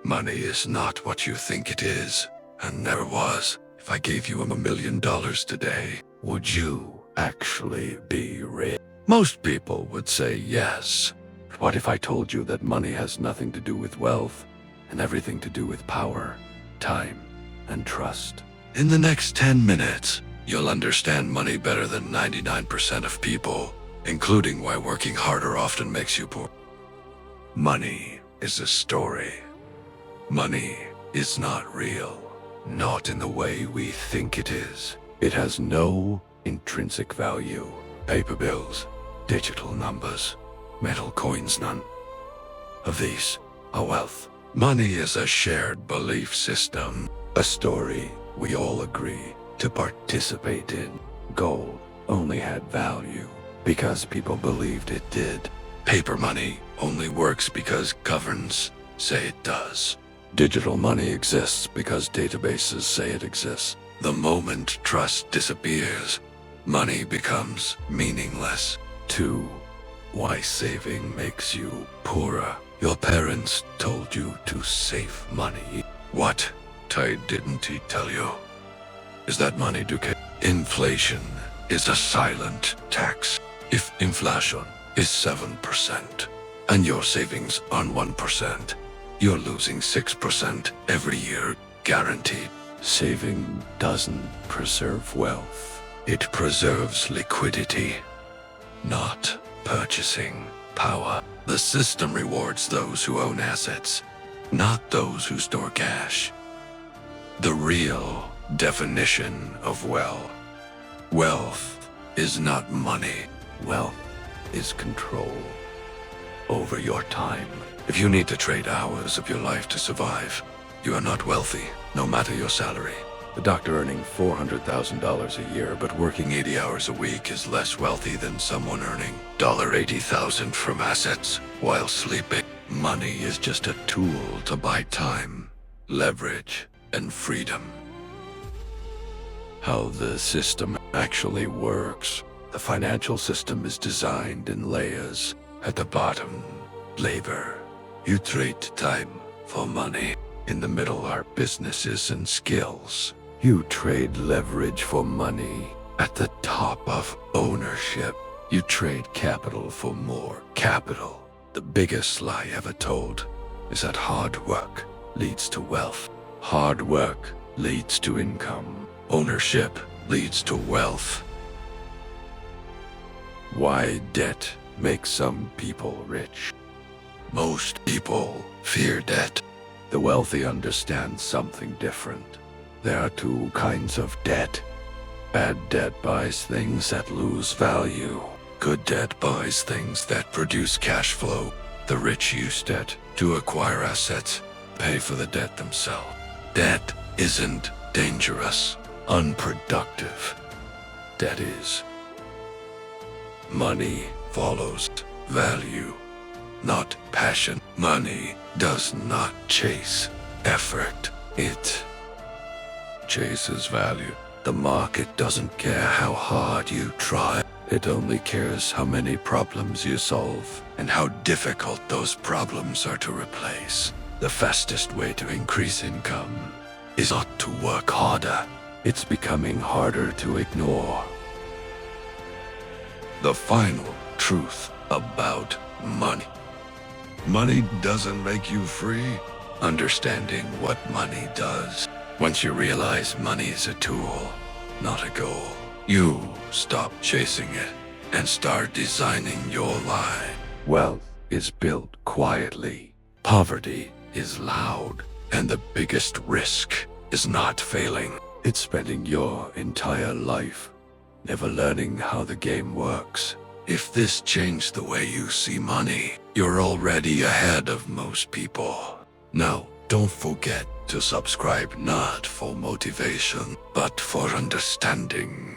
Money is not what you think it is, and never was. If I gave you $1 million today, would you actually be rich? Most people would say yes. What if I told you that money has nothing to do with wealth and everything to do with power, time, and trust? In the next 10 minutes, you'll understand money better than 99% of people, including why working harder often makes you poor. Money is a story. Money is not real. Not in the way we think it is. It has no intrinsic value. Paper bills, digital numbers, metal coins, none of these are wealth. Money is a shared belief system, a story we all agree to participate in. Gold only had value because people believed it did. Paper money only works because governments say it does. Digital money exists because databases say it exists. The moment trust disappears, money becomes meaningless. 2. Why saving makes you poorer. Your parents told you to save money. What didn't he tell you? Is that money decay? Inflation is a silent tax. If inflation is 7% and your savings on 1%, you're losing 6% every year, guaranteed. Saving doesn't preserve wealth. It preserves liquidity, not purchasing power. The system rewards those who own assets, not those who store cash. The real definition of wealth. Wealth is not money. Wealth is control over your time. If you need to trade hours of your life to survive, you are not wealthy, no matter your salary. The doctor earning $400,000 a year but working 80 hours a week is less wealthy than someone earning $80,000 from assets while sleeping. Money is just a tool to buy time, leverage, and freedom. How the system actually works. The financial system is designed in layers. At the bottom, labor. You trade time for money. In the middle are businesses and skills. You trade leverage for money. At the top of ownership, you trade capital for more capital. The biggest lie ever told is that hard work leads to wealth. Hard work leads to income. Ownership leads to wealth. Why debt makes some people rich? Most people fear debt. The wealthy understand something different. There are two kinds of debt. Bad debt buys things that lose value. Good debt buys things that produce cash flow. The rich use debt to acquire assets, pay for the debt themselves. Debt isn't dangerous, unproductive. Debt is. Money follows value, not passion. Money does not chase effort. It chases value. The market doesn't care how hard you try. It only cares how many problems you solve and how difficult those problems are to replace. The fastest way to increase income is not to work harder. It's becoming harder to ignore. The final truth about money. Money doesn't make you free. Understanding what money does. Once you realize money is a tool, not a goal, you stop chasing it and start designing your life. Wealth is built quietly. Poverty is loud. And the biggest risk is not failing. It's spending your entire life never learning how the game works. If this changed the way you see money, you're already ahead of most people. Now, don't forget to subscribe, not for motivation, but for understanding.